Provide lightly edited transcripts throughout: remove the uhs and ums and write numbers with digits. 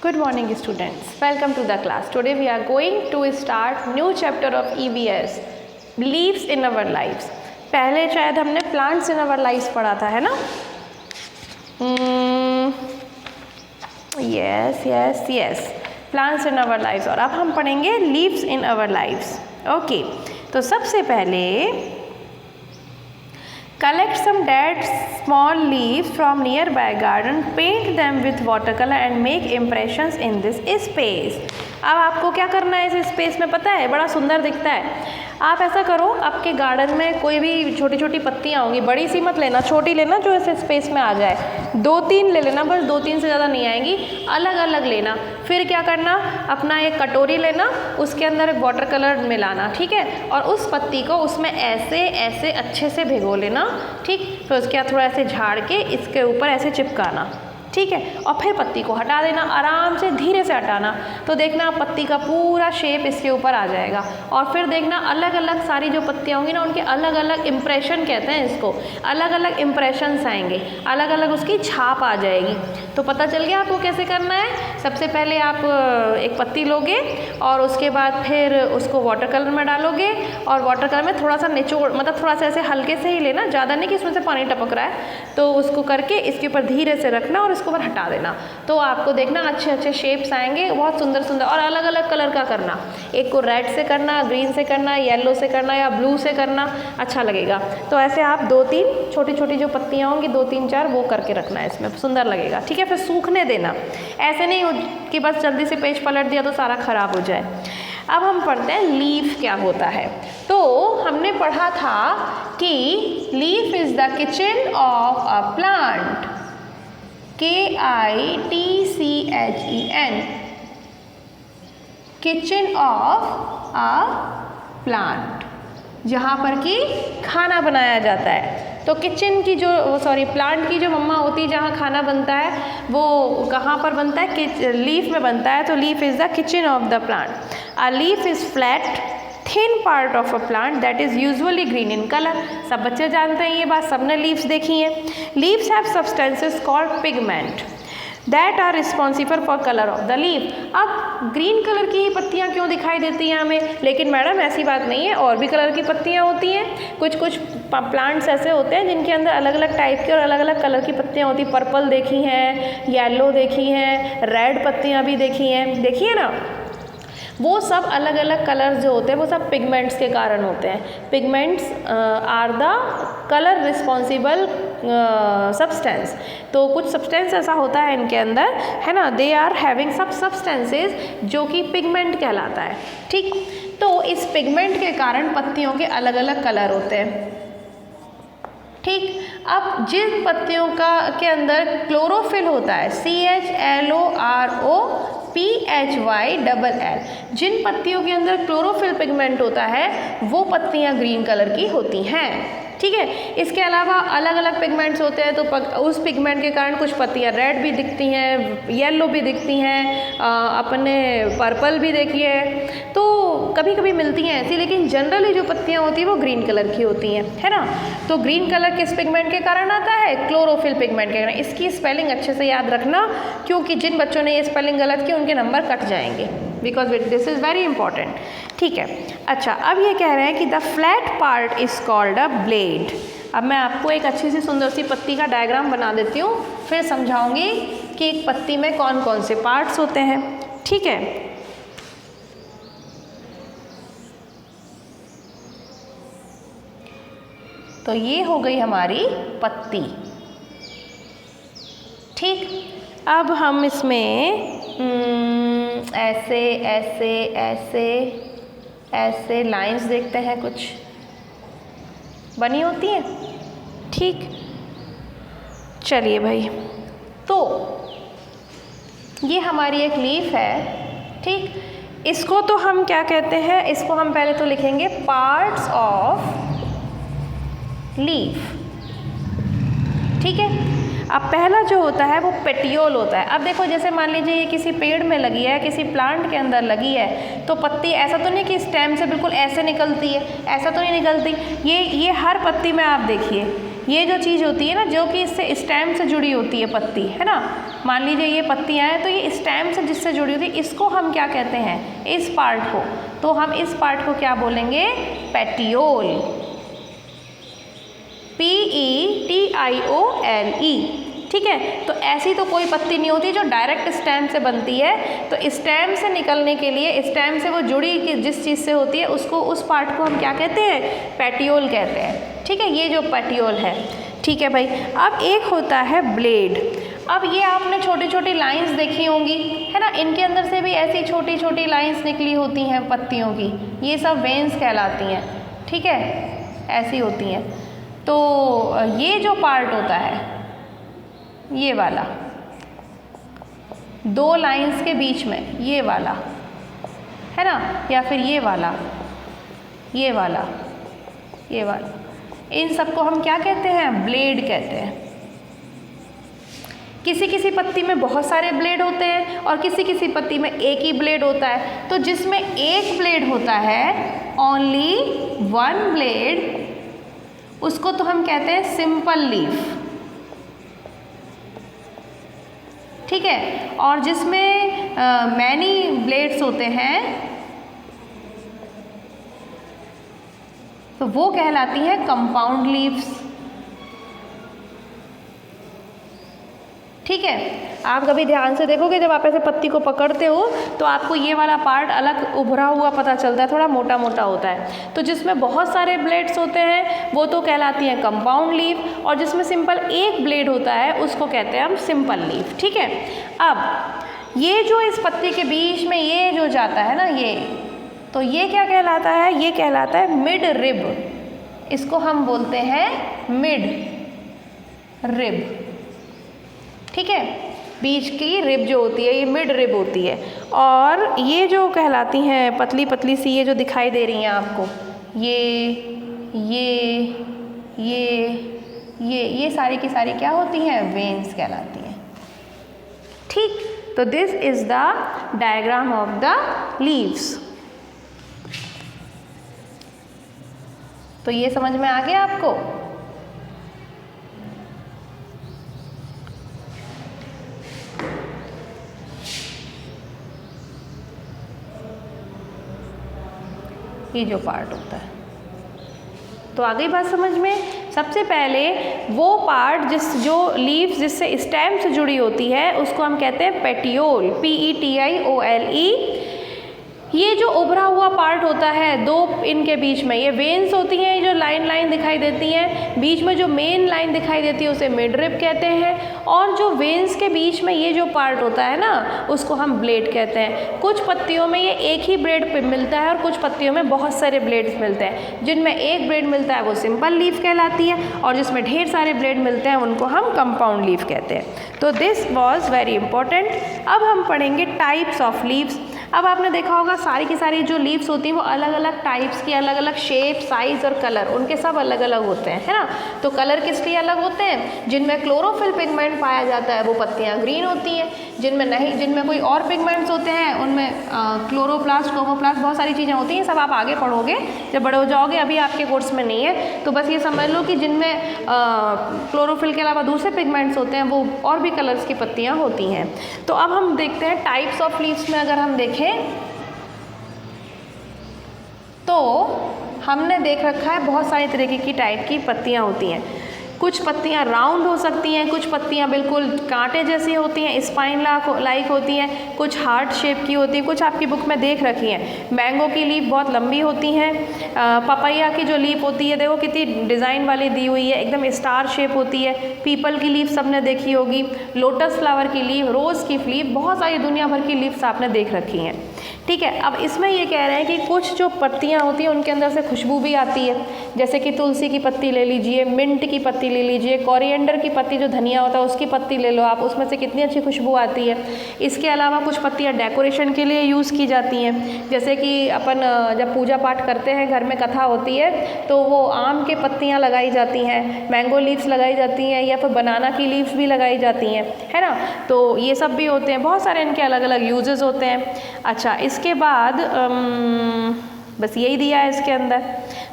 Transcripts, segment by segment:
Good morning students, welcome to the class. Today we are going to start new chapter of EVS, Leaves in our lives. पहले शायद हमने plants in our lives पढ़ा था, है ना? Yes, plants in our lives. और अब हम पढ़ेंगे leaves in our lives. Okay, तो सबसे पहले collect some dead small leaves from nearby garden, paint them with watercolor and make impressions in this space. अब आपको क्या करना है इस स्पेस में पता है, बड़ा सुंदर दिखता है। आप ऐसा करो, आपके गार्डन में कोई भी छोटी छोटी पत्तियाँ होंगी, बड़ी सी मत लेना, छोटी लेना जो ऐसे स्पेस में आ जाए। 2-3 ले लेना, बस 2-3 से ज़्यादा नहीं आएंगी, अलग अलग लेना। फिर क्या करना, अपना एक कटोरी लेना, उसके अंदर एक वाटर कलर मिलाना, ठीक है, और उस पत्ती को उसमें ऐसे ऐसे अच्छे से भिगो लेना, ठीक। फिर उसके बाद थोड़ा ऐसे झाड़ के इसके ऊपर ऐसे चिपकाना, ठीक है, और फिर पत्ती को हटा देना, आराम से धीरे से हटाना। तो देखना पत्ती का पूरा शेप इसके ऊपर आ जाएगा। और फिर देखना अलग अलग सारी जो पत्तियाँ होंगी ना, उनके अलग अलग इम्प्रेशन कहते हैं इसको, अलग अलग इम्प्रेशंस आएंगे, अलग अलग उसकी छाप आ जाएगी। तो पता चल गया आपको कैसे करना है। सबसे पहले आप एक पत्ती लोगे और उसके बाद फिर उसको वाटर कलर में डालोगे, और वाटर कलर में थोड़ा सा निचोड़, मतलब थोड़ा सा ऐसे हल्के से ही लेना, ज़्यादा नहीं कि इसमें से पानी टपक रहा है। तो उसको करके इसके ऊपर धीरे से रखना और इसको ऊपर हटा देना। तो आपको देखना अच्छे अच्छे शेप्स आएंगे, बहुत सुंदर सुंदर। और अलग अलग कलर का करना, एक को रेड से करना, ग्रीन से करना, येलो से करना या ब्लू से करना, अच्छा लगेगा। तो ऐसे आप 2-3 छोटी छोटी जो पत्तियाँ होंगी, 2-3-4 वो करके रखना है, इसमें सुंदर लगेगा, ठीक है। फिर सूखने देना, ऐसे नहीं कि बस जल्दी से पेज पलट दिया तो सारा खराब हो जाए। अब हम पढ़ते हैं लीफ क्या होता है। तो हमने पढ़ा था कि leaf is the kitchen of a plant, KITCHEN, kitchen of a plant, जहाँ पर कि खाना बनाया जाता है। तो किचन की जो प्लांट की जो मम्मा होती है, जहाँ खाना बनता है, वो कहाँ पर बनता है, कि लीफ में बनता है। तो leaf is the kitchen of the plant. A leaf is flat thin part of a plant that is usually green in colour. सब बच्चे जानते हैं ये बात, सबने लीव्स देखी हैं। Leaves have substances called pigment that are responsible for colour of the leaf. अब ग्रीन कलर की ही पत्तियाँ क्यों दिखाई देती हैं हमें? लेकिन मैडम ऐसी बात नहीं है, और भी कलर की पत्तियाँ होती हैं। कुछ प्लांट्स ऐसे होते हैं जिनके अंदर अलग अलग टाइप की और अलग अलग कलर की पत्तियाँ होती हैं। पर्पल देखी हैं, येलो देखी हैं, रेड पत्तियाँ भी देखी हैं, देखिए ना। वो सब अलग अलग कलर्स जो होते हैं वो सब पिगमेंट्स के कारण होते हैं। Pigments are the colour responsible substance. तो कुछ सब्सटेंस ऐसा होता है इनके अंदर, है ना, दे आर हैविंग सब सब्सटेंसेस जो कि पिगमेंट कहलाता है, ठीक। तो इस पिगमेंट के कारण पत्तियों के अलग अलग कलर होते हैं, ठीक। अब जिन पत्तियों के अंदर क्लोरोफिल होता है, CHLOROPHYLL, जिन पत्तियों के अंदर क्लोरोफिल पिगमेंट होता है वो पत्तियाँ ग्रीन कलर की होती हैं, ठीक है। इसके अलावा अलग अलग पिगमेंट्स होते हैं, तो उस पिगमेंट के कारण कुछ पत्तियाँ रेड भी दिखती हैं, येलो भी दिखती हैं, अपने पर्पल भी देखी है। तो कभी कभी मिलती हैं ऐसी, लेकिन जनरली जो पत्तियाँ होती हैं वो ग्रीन कलर की होती हैं, है ना। तो ग्रीन कलर किस पिगमेंट के कारण आता है? क्लोरोफिल पिगमेंट के कारण। इसकी स्पेलिंग अच्छे से याद रखना, क्योंकि जिन बच्चों ने ये स्पेलिंग गलत की उनके नंबर कट जाएंगे, because this is very important, ठीक है। अच्छा, अब ये कह रहे हैं कि the flat part is called a blade. अब मैं आपको एक अच्छी सी सुंदर सी पत्ती का डायग्राम बना देती हूँ, फिर समझाऊंगी कि एक पत्ती में कौन कौन से पार्ट्स होते हैं, ठीक है। तो ये हो गई हमारी पत्ती, ठीक। अब हम इसमें ऐसे ऐसे ऐसे ऐसे लाइंस देखते हैं, कुछ बनी होती हैं, ठीक। चलिए भाई, तो ये हमारी एक लीफ है, ठीक। इसको तो हम क्या कहते हैं, इसको हम पहले तो लिखेंगे पार्ट्स ऑफ लीफ, ठीक है। अब पहला जो होता है वो पेटियोल होता है। अब देखो, जैसे मान लीजिए ये किसी पेड़ में लगी है, किसी प्लांट के अंदर लगी है, तो पत्ती ऐसा तो नहीं कि स्टेम से बिल्कुल ऐसे निकलती है, ऐसा तो नहीं निकलती। ये हर पत्ती में आप देखिए, ये जो चीज़ होती है ना जो कि इससे स्टेम से जुड़ी होती है पत्ती, है ना, मान लीजिए ये पत्तियाँ हैं तो ये स्टेम से जिससे जुड़ी होती है इसको हम क्या कहते हैं, इस पार्ट को, तो हम इस पार्ट को क्या बोलेंगे, पेटियोल, PETIOLE। ठीक है, तो ऐसी तो कोई पत्ती नहीं होती जो डायरेक्ट स्टेम से बनती है, तो स्टेम से निकलने के लिए, स्टेम से वो जुड़ी जिस चीज़ से होती है उसको, उस पार्ट को हम क्या कहते हैं, पेटियोल कहते हैं। ठीक है, ये जो पेटियोल है। ठीक है भाई, अब एक होता है ब्लेड। अब ये आपने छोटी छोटी लाइंस देखी होंगी, है ना, इनके अंदर से भी ऐसी छोटी छोटी लाइंस निकली होती हैं पत्तियों की, ये सब वेन्स कहलाती हैं। ठीक है, ऐसी होती हैं। तो ये जो पार्ट होता है, ये वाला, दो लाइंस के बीच में ये वाला, है ना, या फिर ये वाला, ये वाला, ये वाला, इन सबको हम क्या कहते हैं, ब्लेड कहते हैं। किसी किसी पत्ती में बहुत सारे ब्लेड होते हैं और किसी किसी पत्ती में एक ही ब्लेड होता है। तो जिसमें एक ब्लेड होता है, ओनली वन ब्लेड, उसको तो हम कहते हैं सिंपल लीफ। ठीक है, और जिसमें मैनी ब्लेड्स होते हैं तो वो कहलाती है कंपाउंड लीव्स। ठीक है, आप कभी ध्यान से देखोगे जब आप ऐसे पत्ती को पकड़ते हो तो आपको ये वाला पार्ट अलग उभरा हुआ पता चलता है, थोड़ा मोटा मोटा होता है। तो जिसमें बहुत सारे ब्लेड्स होते हैं वो तो कहलाती हैं कंपाउंड लीफ, और जिसमें सिंपल एक ब्लेड होता है उसको कहते हैं हम सिंपल लीफ। ठीक है, अब ये जो इस पत्ती के बीच में ये जो जाता है ना, ये, तो ये क्या कहलाता है, ये कहलाता है मिड रिब। इसको हम बोलते हैं मिड रिब। ठीक है, बीच की रिब जो होती है ये मिड रिब होती है। और ये जो कहलाती हैं पतली पतली सी, ये जो दिखाई दे रही हैं आपको, ये सारी की सारी क्या होती हैं, वेन्स कहलाती हैं। ठीक, तो this is the diagram of the leaves. तो ये समझ में आ गया आपको। ये जो पार्ट होता है, तो आ गई बात समझ में। सबसे पहले वो पार्ट जो लीव्स जिससे स्टेम से जुड़ी होती है उसको हम कहते हैं पेटियोल, PETIOLE। ये जो उभरा हुआ पार्ट होता है दो इनके बीच में, ये वेन्स होती हैं, ये जो लाइन लाइन दिखाई देती हैं, बीच में जो मेन लाइन दिखाई देती है उसे मिड रिब कहते हैं। और जो वेन्स के बीच में ये जो पार्ट होता है ना, उसको हम ब्लेड कहते हैं। कुछ पत्तियों में ये एक ही ब्लेड मिलता है और कुछ पत्तियों में बहुत सारे ब्लेड्स मिलते हैं। जिनमें एक ब्लेड मिलता है वो सिंपल लीफ कहलाती है, और जिसमें ढेर सारे ब्लेड मिलते हैं उनको हम कंपाउंड लीफ कहते हैं। तो दिस वॉज वेरी इंपॉर्टेंट। अब हम पढ़ेंगे टाइप्स ऑफ लीव्स। अब आपने देखा होगा सारी की सारी जो लीव्स होती हैं वो अलग अलग टाइप्स की, अलग अलग शेप, साइज़ और कलर, उनके सब अलग अलग होते हैं, है ना। तो कलर किस लिए अलग होते हैं, जिनमें क्लोरोफिल पिगमेंट पाया जाता है वो पत्तियां ग्रीन होती हैं, जिनमें नहीं, जिनमें कोई और पिगमेंट्स होते हैं उनमें क्लोरोप्लास्ट, क्रोमोप्लास्ट, बहुत सारी चीज़ें होती हैं। सब आप आगे पढ़ोगे जब बड़े हो जाओगे, अभी आपके कोर्स में नहीं है। तो बस ये समझ लो कि जिनमें क्लोरोफिल के अलावा दूसरे पिगमेंट्स होते हैं वो और भी कलर्स की पत्तियाँ होती हैं। तो अब हम देखते हैं टाइप्स ऑफ लीव्स में अगर हम देखें तो हमने देख रखा है बहुत सारी तरीके की टाइप की पत्तियां होती हैं। कुछ पत्तियां राउंड हो सकती हैं, कुछ पत्तियां बिल्कुल कांटे जैसी होती हैं, स्पाइन लाइक होती हैं, कुछ हार्ट शेप की होती हैं, कुछ आपकी बुक में देख रखी हैं। मैंगो की लीफ बहुत लंबी होती हैं। पपैया की जो लीफ होती है देखो कितनी डिज़ाइन वाली दी हुई है, एकदम स्टार शेप होती है। पीपल की लीफ सबने देखी होगी, लोटस फ्लावर की लीफ, रोज़ की लीफ, बहुत सारी दुनिया भर की लीव्स आपने देख रखी हैं। ठीक है, अब इसमें ये कह रहे हैं कि कुछ जो पत्तियां होती हैं उनके अंदर से खुशबू भी आती है, जैसे कि तुलसी की पत्ती ले लीजिए, मिंट की पत्ती ले लीजिए, कोरिएंडर की पत्ती जो धनिया होता है उसकी पत्ती ले लो आप, उसमें से कितनी अच्छी खुशबू आती है। इसके अलावा कुछ पत्तियां डेकोरेशन के लिए यूज़ की जाती हैं, जैसे कि अपन जब पूजा पाठ करते हैं, घर में कथा होती है तो वो आम के पत्तियाँ लगाई जाती हैं, मैंगो लीव्स लगाई जाती हैं, या फिर बनाना की लीव्स भी लगाई जाती हैं, है ना। तो ये सब भी होते हैं, बहुत सारे इनके अलग अलग यूजेस होते हैं। अच्छा, इसके बाद बस यही दिया है इसके अंदर,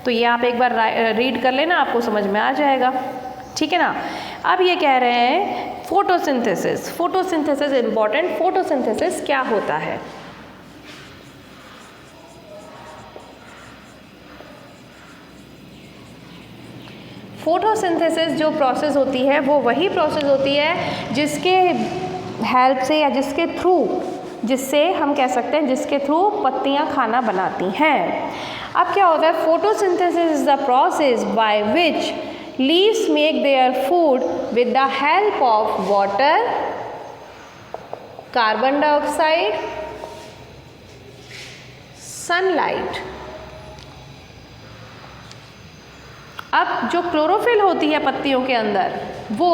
तो ये आप एक बार रीड कर लेना, आपको समझ में आ जाएगा। ठीक है ना। अब ये कह रहे हैं फोटोसिंथेसिस। Photosynthesis important. फोटोसिंथेसिस क्या होता है? फोटोसिंथेसिस जो प्रोसेस होती है वो वही प्रोसेस होती है जिसके हेल्प से या जिसके थ्रू, जिससे हम कह सकते हैं जिसके थ्रू पत्तियां खाना बनाती हैं। अब क्या होता है? Photosynthesis is the process by which leaves make their food with the help of water, carbon dioxide, sunlight. अब जो क्लोरोफिल होती है पत्तियों के अंदर वो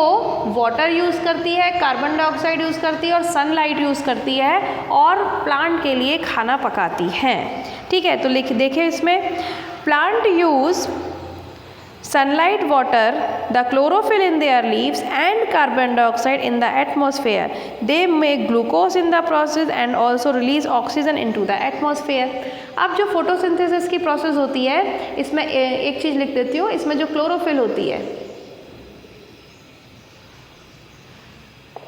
वाटर यूज़ करती है, कार्बन डाइऑक्साइड यूज़ करती है और सनलाइट यूज़ करती है और प्लांट के लिए खाना पकाती हैं। ठीक है, तो देखिए इसमें plant use sunlight, water, the chlorophyll in their leaves and carbon dioxide in the atmosphere. They make glucose in the process and also release oxygen into the atmosphere. अब जो फोटोसिंथेसिस की प्रोसेस होती है इसमें एक चीज़ लिख देती हूँ, इसमें जो क्लोरोफिल होती है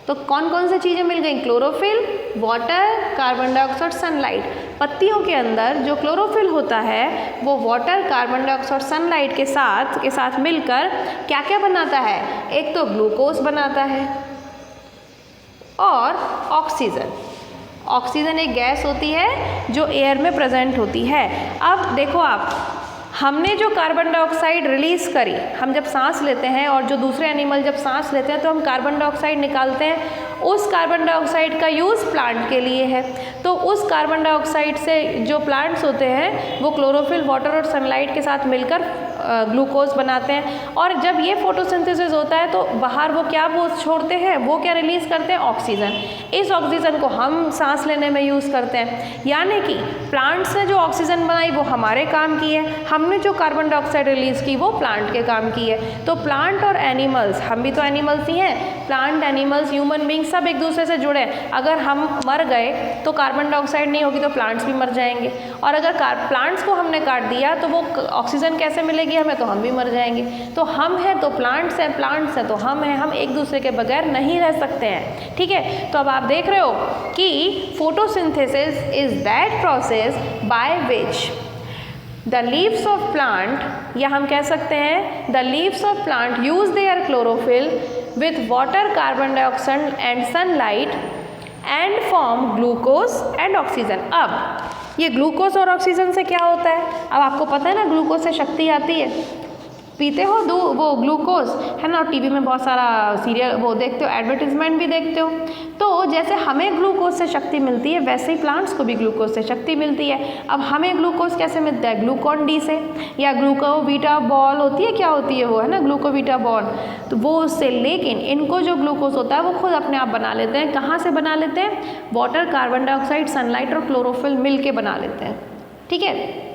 तो कौन कौन सी चीज़ें मिल गई? Chlorophyll, water, carbon dioxide, sunlight. पत्तियों के अंदर जो क्लोरोफिल होता है वो वाटर, कार्बन डाइऑक्साइड, सनलाइट के साथ मिलकर क्या क्या बनाता है? एक तो ग्लूकोज बनाता है और ऑक्सीजन। ऑक्सीजन एक गैस होती है जो एयर में प्रेजेंट होती है। अब देखो आप, हमने जो कार्बन डाइऑक्साइड रिलीज़ करी, हम जब सांस लेते हैं और जो दूसरे एनिमल जब सांस लेते हैं तो हम कार्बन डाइऑक्साइड निकालते हैं। उस कार्बन डाइऑक्साइड का यूज़ प्लांट के लिए है। तो उस कार्बन डाइऑक्साइड से जो प्लांट्स होते हैं वो क्लोरोफिल, वाटर और सनलाइट के साथ मिलकर ग्लूकोज बनाते हैं। और जब ये फोटोसिंथेसिस होता है तो बाहर वो क्या वो छोड़ते हैं, वो क्या रिलीज़ करते हैं? ऑक्सीजन। इस ऑक्सीजन को हम सांस लेने में यूज़ करते हैं। यानी कि प्लांट्स ने जो ऑक्सीजन बनाई वो हमारे काम की है, हमने जो कार्बन डाइऑक्साइड रिलीज़ की वो प्लांट के काम की है। तो प्लांट और एनिमल्स, हम भी तो एनिमल्स ही हैं, प्लांट, एनिमल्स, ह्यूमन बींग सब एक दूसरे से जुड़े हैं। अगर हम मर गए तो कार्बन डाइऑक्साइड नहीं होगी तो प्लांट्स भी मर जाएंगे, और अगर प्लांट्स को हमने काट दिया तो वो ऑक्सीजन कैसे मिलेगी हमें? तो हम भी मर जाएंगे। तो हम हैं तो प्लांट्स हैं, प्लांट्स हैं तो हम हैं, हम एक दूसरे के बगैर नहीं रह सकते हैं। ठीक है, तो अब आप देख रहे हो कि photosynthesis is that process by which the leaves of plant, या हम कह सकते हैं the leaves of plant use their chlorophyll with water, carbon dioxide and sunlight and form glucose and oxygen। अब ये ग्लूकोज और ऑक्सीजन से क्या होता है? अब आपको पता है ना ग्लूकोज से शक्ति आती है, पीते हो वो ग्लूकोज है ना, टीवी में बहुत सारा सीरियल वो देखते हो, एडवर्टीजमेंट भी देखते हो। तो जैसे हमें ग्लूकोज से शक्ति मिलती है वैसे ही प्लांट्स को भी ग्लूकोज से शक्ति मिलती है। अब हमें ग्लूकोज कैसे मिलता है? ग्लूकॉन डी से, या ग्लूकोवीटा बॉल होती है, क्या होती है वो, है ना, ग्लूकोवीटा बॉल, तो वो उससे। लेकिन इनको जो ग्लूकोज होता है वो खुद अपने आप बना लेते हैं। कहाँ से बना लेते हैं? वाटर, कार्बन डाइऑक्साइड, सनलाइट और क्लोरोफिल मिल के बना लेते हैं। ठीक है,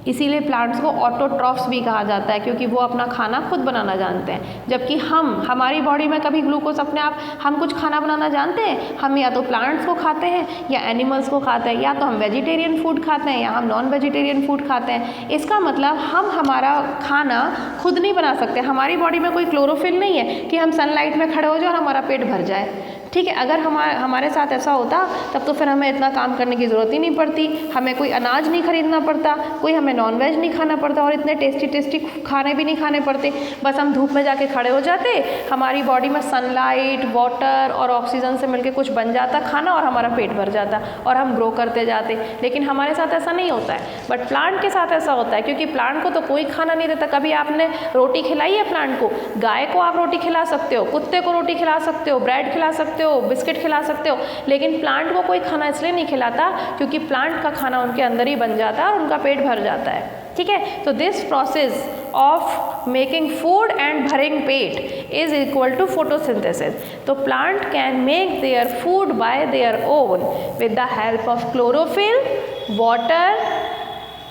इसीलिए प्लांट्स को ऑटोट्रॉफ्स भी कहा जाता है, क्योंकि वो अपना खाना खुद बनाना जानते हैं। जबकि हमारी बॉडी में कभी ग्लूकोज अपने आप, हम कुछ खाना बनाना जानते हैं? हम या तो प्लांट्स को खाते हैं या एनिमल्स को खाते हैं, या तो हम वेजिटेरियन फूड खाते हैं या हम नॉन वेजिटेरियन फूड खाते हैं। इसका मतलब हम हमारा खाना खुद नहीं बना सकते। हमारी बॉडी में कोई क्लोरोफिल नहीं है कि हम सनलाइट में खड़े हो जाए और हमारा पेट भर जाए। ठीक है, अगर हमारे साथ ऐसा होता तब तो फिर हमें इतना काम करने की ज़रूरत ही नहीं पड़ती, हमें कोई अनाज नहीं खरीदना पड़ता, कोई हमें नॉनवेज नहीं खाना पड़ता और इतने टेस्टी खाने भी नहीं खाने पड़ते। बस हम धूप में जाके खड़े हो जाते, हमारी बॉडी में सनलाइट, वाटर और ऑक्सीजन से मिलके कुछ बन जाता खाना और हमारा पेट भर जाता और हम ग्रो करते जाते। लेकिन हमारे साथ ऐसा नहीं होता है, बट प्लांट के साथ ऐसा होता है, क्योंकि प्लांट को तो कोई खाना नहीं देता। कभी आपने रोटी खिलाई है प्लांट को? गाय को आप रोटी खिला सकते हो, कुत्ते को रोटी खिला सकते हो, ब्रेड खिला सकते हो, बिस्किट खिला सकते हो, लेकिन प्लांट को कोई खाना इसलिए नहीं खिलाता क्योंकि प्लांट का खाना उनके अंदर ही बन जाता है और उनका पेट भर जाता है। ठीक है, तो this process of making food and भरिंग पेट इज इक्वल टू फोटोसिंथेसिस। तो plant can make their food by their own with the help of chlorophyll, water,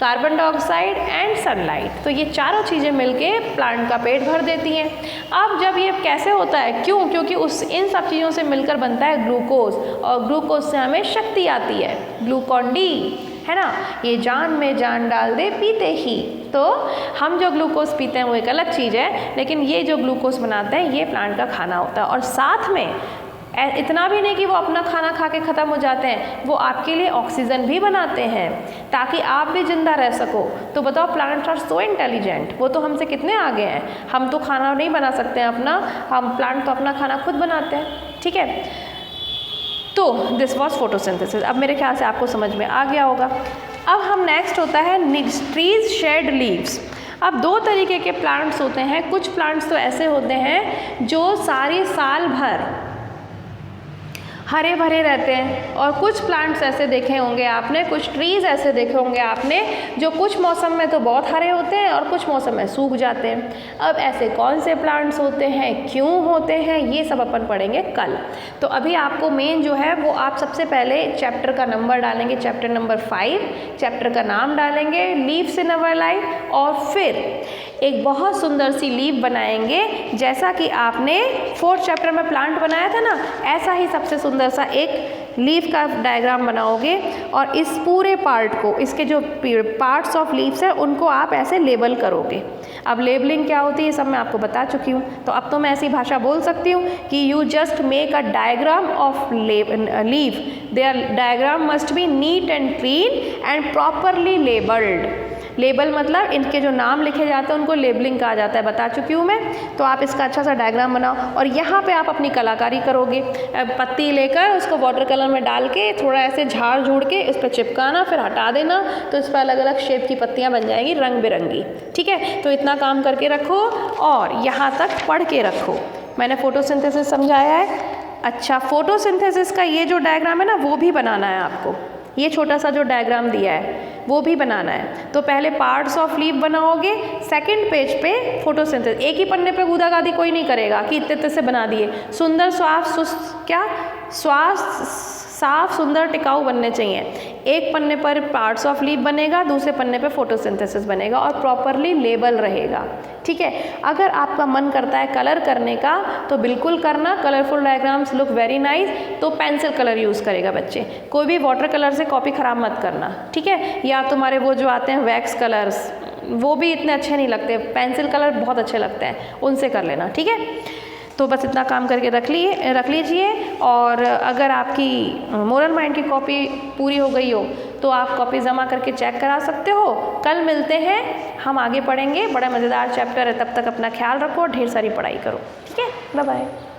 carbon dioxide and sunlight. तो ये चारों चीज़ें मिलके प्लांट का पेट भर देती हैं। अब जब ये कैसे होता है? क्यों? क्योंकि इन सब चीज़ों से मिलकर बनता है ग्लूकोज, और ग्लूकोज से हमें शक्ति आती है, ग्लूकॉन डी, है ना। ये जान में जान डाल दे पीते ही, तो हम जो ग्लूकोज पीते हैं वो एक अलग चीज़ है, लेकिन ये जो ग्लूकोज बनाते हैं ये प्लांट का खाना होता है। और साथ में इतना भी नहीं कि वो अपना खाना खा के ख़त्म हो जाते हैं, वो आपके लिए ऑक्सीजन भी बनाते हैं ताकि आप भी जिंदा रह सको। तो बताओ, प्लांट्स आर सो इंटेलिजेंट, वो तो हमसे कितने आगे हैं। हम तो खाना नहीं बना सकते हैं अपना, हम प्लांट तो अपना खाना खुद बनाते हैं। ठीक है, तो दिस वॉज फोटोसिंथेसिस। अब मेरे ख्याल से आपको समझ में आ गया होगा। अब हम नेक्स्ट होता है ट्रीज शेड लीव्स। अब दो तरीके के प्लांट्स होते हैं। कुछ प्लांट्स तो ऐसे होते हैं जो सारे साल भर हरे भरे रहते हैं, और कुछ प्लांट्स ऐसे देखे होंगे आपने, कुछ ट्रीज़ ऐसे देखे होंगे आपने जो कुछ मौसम में तो बहुत हरे होते हैं और कुछ मौसम में सूख जाते हैं। अब ऐसे कौन से प्लांट्स होते हैं, क्यों होते हैं, ये सब अपन पढ़ेंगे कल। तो अभी आपको मेन जो है वो आप सबसे पहले चैप्टर का नंबर डालेंगे, चैप्टर नंबर 5, चैप्टर का नाम डालेंगे लीव्स इन अवर लाइफ, और फिर एक बहुत सुंदर सी लीफ बनाएंगे जैसा कि आपने 4th चैप्टर में प्लांट बनाया था ना, ऐसा ही सबसे सुंदर सा एक लीफ का डायग्राम बनाओगे। और इस पूरे पार्ट को, इसके जो पार्ट्स ऑफ लीव्स हैं उनको आप ऐसे लेबल करोगे। अब लेबलिंग क्या होती है सब मैं आपको बता चुकी हूँ, तो अब तो मैं ऐसी भाषा बोल सकती हूँ कि you just make a diagram of leaf, their diagram must be neat and clean and properly labelled. Label मतलब इनके जो नाम लिखे जाते हैं उनको लेबलिंग कहा जाता है, बता चुकी हूँ मैं। तो आप इसका अच्छा सा डायग्राम बनाओ और यहाँ पे आप अपनी कलाकारी करोगे। पत्ती लेकर उसको वाटर कलर में डाल के थोड़ा ऐसे झाड़ झूड़ के इस पर चिपकाना, फिर हटा देना, तो इस पर अलग अलग शेप की पत्तियाँ बन जाएंगी, रंग बिरंगी। ठीक है, तो इतना काम करके रखो और यहाँ तक पढ़ के रखो। मैंने फोटोसिंथेसिस समझाया है। अच्छा, फोटोसिंथेसिस का ये जो डायग्राम है ना वो भी बनाना है आपको। ये छोटा सा जो डायग्राम दिया है वो भी बनाना है। तो पहले पार्ट्स ऑफ लीफ बनाओगे, सेकंड पेज पे फोटोसिंथेसिस। एक ही पन्ने पे गूदा गादी कोई नहीं करेगा कि इतने से बना दिए। सुंदर साफ सुंदर टिकाऊ बनने चाहिए। एक पन्ने पर पार्ट्स ऑफ लीफ बनेगा, दूसरे पन्ने पे फोटोसिंथेसिस बनेगा और प्रॉपरली लेबल रहेगा। ठीक है, अगर आपका मन करता है कलर करने का तो बिल्कुल करना, colourful diagrams look very nice. तो पेंसिल कलर यूज़ करेगा बच्चे, कोई भी वाटर कलर से कॉपी ख़राब मत करना। ठीक है, या तुम्हारे वो जो आते हैं वैक्स कलर्स, वो भी इतने अच्छे नहीं लगते, पेंसिल कलर बहुत अच्छे लगते हैं, उनसे कर लेना। ठीक है, तो बस इतना काम करके रख लीजिए। और अगर आपकी मोरल माइंड की कॉपी पूरी हो गई हो तो आप कॉपी जमा करके चेक करा सकते हो। कल मिलते हैं, हम आगे पढ़ेंगे, बड़ा मज़ेदार चैप्टर है। तब तक अपना ख्याल रखो, ढेर सारी पढ़ाई करो। ठीक है, बाय बाय।